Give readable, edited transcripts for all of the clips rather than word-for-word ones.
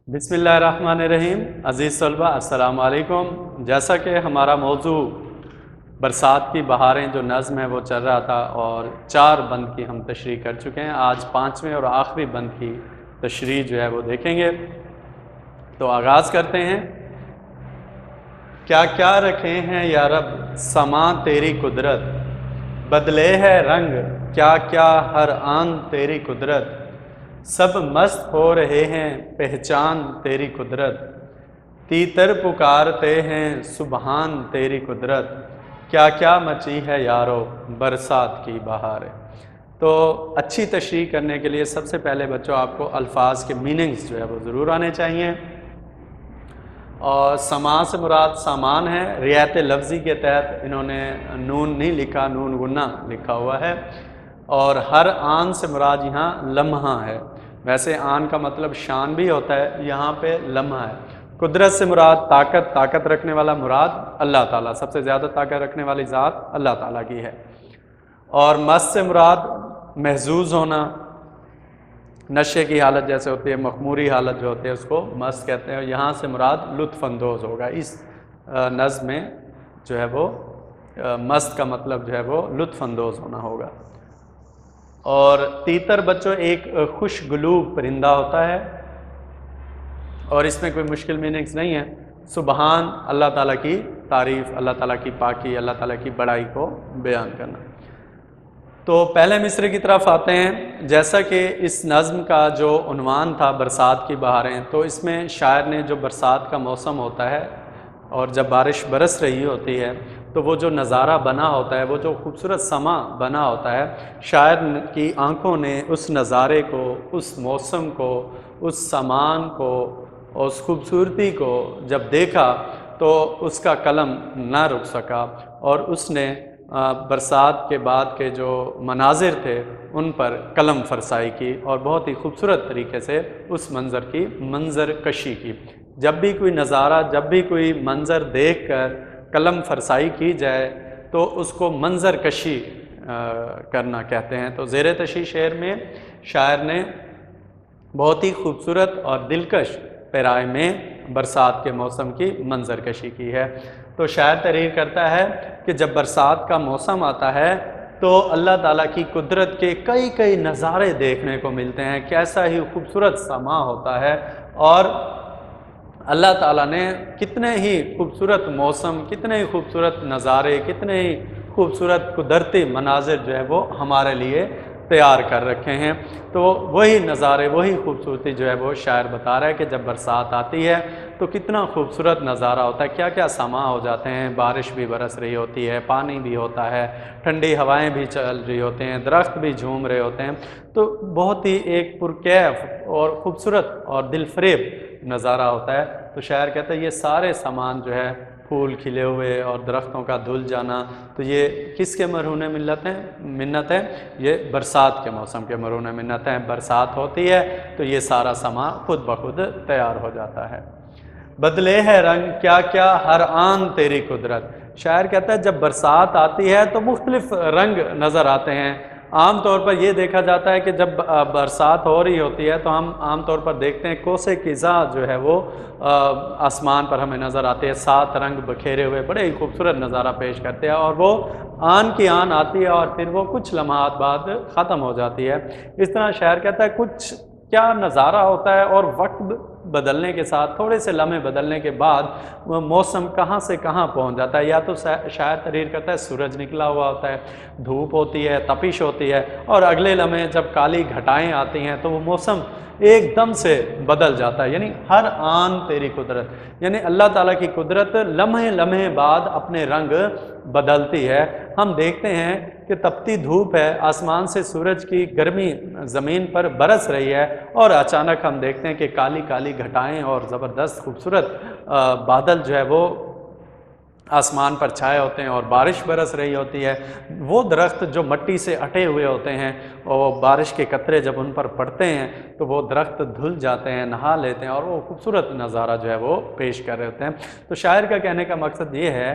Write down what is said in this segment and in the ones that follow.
بسم اللہ الرحمن الرحیم۔ عزیز طلبہ السلام علیکم۔ جیسا کہ ہمارا موضوع برسات کی بہاریں جو نظم ہے وہ چل رہا تھا اور 4 بند کی ہم تشریح کر چکے ہیں۔ آج 5ویں اور آخری بند کی تشریح جو ہے وہ دیکھیں گے۔ تو آغاز کرتے ہیں۔ کیا کیا رکھے ہیں یا رب سماں تیری قدرت، بدلے ہے رنگ کیا کیا ہر آن تیری قدرت، سب مست ہو رہے ہیں پہچان تیری قدرت، تیتر پکارتے ہیں سبحان تیری قدرت، کیا کیا مچی ہے یارو برسات کی بہار۔ تو اچھی تشریح کرنے کے لیے سب سے پہلے بچوں آپ کو الفاظ کے میننگز جو ہے وہ ضرور آنے چاہیے۔ اور سماع سے مراد سامان ہے۔ رعایت لفظی کے تحت انہوں نے نون نہیں لکھا، نون غنہ لکھا ہوا ہے۔ اور ہر آن سے مراد یہاں لمحہ ہے۔ ویسے آن کا مطلب شان بھی ہوتا ہے، یہاں پہ لمحہ ہے۔ قدرت سے مراد طاقت رکھنے والا مراد اللہ تعالیٰ، سب سے زیادہ طاقت رکھنے والی ذات اللہ تعالیٰ کی ہے۔ اور مست سے مراد محظوظ ہونا، نشے کی حالت جیسے ہوتی ہے، مخموری حالت جو ہوتی ہے اس کو مست کہتے ہیں۔ یہاں سے مراد لطف اندوز ہوگا۔ اس نظم میں جو ہے وہ مست کا مطلب جو ہے وہ لطف اندوز ہونا ہوگا۔ اور تیتر بچوں ایک خوشگلو پرندہ ہوتا ہے اور اس میں کوئی مشکل میننگز نہیں ہے۔ سبحان اللہ تعالیٰ کی تعریف، اللہ تعالیٰ کی پاکی، اللہ تعالیٰ کی بڑائی کو بیان کرنا۔ تو پہلے مصرعے کی طرف آتے ہیں۔ جیسا کہ اس نظم کا جو عنوان تھا برسات کی بہاریں، تو اس میں شاعر نے جو برسات کا موسم ہوتا ہے اور جب بارش برس رہی ہوتی ہے تو وہ جو نظارہ بنا ہوتا ہے، وہ جو خوبصورت سما بنا ہوتا ہے، شاعر کی آنکھوں نے اس نظارے کو، اس موسم کو، اس سامان کو، اس خوبصورتی کو جب دیکھا تو اس کا قلم نہ رک سکا اور اس نے برسات کے بعد کے جو مناظر تھے ان پر قلم فرسائی کی اور بہت ہی خوبصورت طریقے سے اس منظر کی منظر کشی کی۔ جب بھی کوئی نظارہ، جب بھی کوئی منظر دیکھ کر قلم فرسائی کی جائے تو اس کو منظر کشی کرنا کہتے ہیں۔ تو زیر تشریح شعر میں شاعر نے بہت ہی خوبصورت اور دلکش پیرائے میں برسات کے موسم کی منظر کشی کی ہے۔ تو شاعر تحریر کرتا ہے کہ جب برسات کا موسم آتا ہے تو اللہ تعالیٰ کی قدرت کے کئی نظارے دیکھنے کو ملتے ہیں، کیسا ہی خوبصورت سما ہوتا ہے اور اللہ تعالیٰ نے کتنے ہی خوبصورت موسم، کتنے ہی خوبصورت نظارے، کتنے ہی خوبصورت قدرتی مناظر جو ہے وہ ہمارے لیے تیار کر رکھے ہیں۔ تو وہی نظارے، وہی خوبصورتی جو ہے وہ شاعر بتا رہا ہے کہ جب برسات آتی ہے تو کتنا خوبصورت نظارہ ہوتا ہے، کیا کیا سما ہو جاتے ہیں، بارش بھی برس رہی ہوتی ہے، پانی بھی ہوتا ہے، ٹھنڈی ہوائیں بھی چل رہی ہوتے ہیں، درخت بھی جھوم رہے ہوتے ہیں۔ تو بہت ہی ایک پرکیف اور خوبصورت اور دل فریب نظارہ ہوتا ہے۔ تو شاعر کہتا ہے یہ سارے سامان جو ہے، پھول کھلے ہوئے اور درختوں کا دھل جانا، تو یہ کس کے مرہون منت ہے؟ یہ برسات کے موسم کے مرہون منت ہیں۔ برسات ہوتی ہے تو یہ سارا سامان خود بخود تیار ہو جاتا ہے۔ بدلے ہے رنگ کیا کیا ہر آن تیری قدرت۔ شاعر کہتا ہے جب برسات آتی ہے تو مختلف رنگ نظر آتے ہیں۔ عام طور پر یہ دیکھا جاتا ہے کہ جب برسات ہو رہی ہوتی ہے تو ہم عام طور پر دیکھتے ہیں کوسے قزح جو ہے وہ آسمان پر ہمیں نظر آتے ہیں، 7 رنگ بکھیرے ہوئے بڑے ہی خوبصورت نظارہ پیش کرتے ہیں اور وہ آن کی آن آتی ہے اور پھر وہ کچھ لمحات بعد ختم ہو جاتی ہے۔ اس طرح شاعر کہتا ہے کچھ کیا نظارہ ہوتا ہے اور وقت بدلنے کے ساتھ، تھوڑے سے لمحے بدلنے کے بعد وہ موسم کہاں سے کہاں پہنچ جاتا ہے۔ یا تو شاعر تحریر کرتا ہے سورج نکلا ہوا ہوتا ہے، دھوپ ہوتی ہے، تپش ہوتی ہے اور اگلے لمحے جب کالی گھٹائیں آتی ہیں تو وہ موسم ایک دم سے بدل جاتا ہے۔ یعنی ہر آن تیری قدرت، یعنی اللہ تعالیٰ کی قدرت لمحے بعد اپنے رنگ بدلتی ہے۔ ہم دیکھتے ہیں کہ تپتی دھوپ ہے، آسمان سے سورج کی گرمی زمین پر برس رہی ہے اور اچانک ہم دیکھتے ہیں کہ کالی گھٹائیں اور زبردست خوبصورت بادل جو ہے وہ آسمان پر چھائے ہوتے ہیں اور بارش برس رہی ہوتی ہے۔ وہ درخت جو مٹی سے اٹے ہوئے ہوتے ہیں اور بارش کے قطرے جب ان پر پڑتے ہیں تو وہ درخت دھل جاتے ہیں، نہا لیتے ہیں اور وہ خوبصورت نظارہ جو ہے وہ پیش کر رہے ہوتے ہیں۔ تو شاعر کا کہنے کا مقصد یہ ہے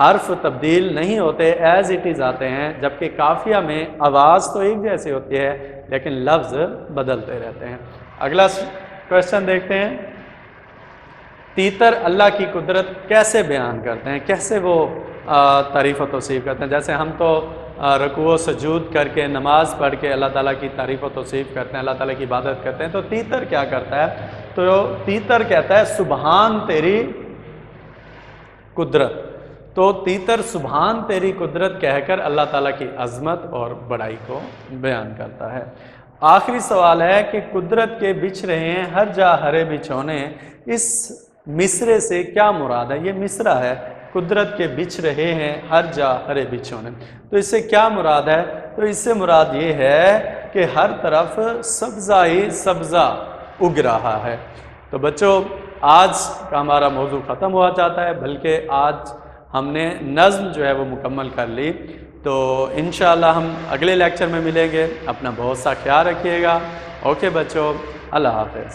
حرف تبدیل نہیں ہوتے، ایز اٹ از آتے ہیں، جبکہ قافیہ میں آواز تو ایک جیسی ہوتی ہے لیکن لفظ بدلتے رہتے ہیں۔ اگلا کویشچن دیکھتے ہیں، تیتر اللہ کی قدرت کیسے بیان کرتے ہیں، کیسے وہ تعریف و توصیف کرتے ہیں؟ جیسے ہم تو رکوع و سجود کر کے نماز پڑھ کے اللہ تعالیٰ کی تعریف و توصیف کرتے ہیں، اللہ تعالیٰ کی عبادت کرتے ہیں، تو تیتر کیا کرتا ہے؟ تو تیتر کہتا ہے سبحان تیری قدرت۔ تو تیتر سبحان تیری قدرت کہہ کر اللہ تعالیٰ کی عظمت اور بڑائی کو بیان کرتا ہے۔ آخری سوال ہے کہ قدرت کے بچھ رہے ہیں ہر جا ہرے بچھونے، اس مصرے سے کیا مراد ہے؟ یہ مصرع ہے، قدرت کے بچھ رہے ہیں ہر جا ہرے بچھونے، تو اس سے کیا مراد ہے؟ تو اس سے مراد یہ ہے کہ ہر طرف سبزہ ہی سبزہ اگ رہا ہے۔ تو بچوں، آج کا ہمارا موضوع ختم ہوا جاتا ہے، بلکہ آج ہم نے نظم جو ہے وہ مکمل کر لی۔ تو انشاءاللہ ہم اگلے لیکچر میں ملیں گے، اپنا بہت سا خیال رکھیے گا۔ اوکے بچوں، اللہ حافظ۔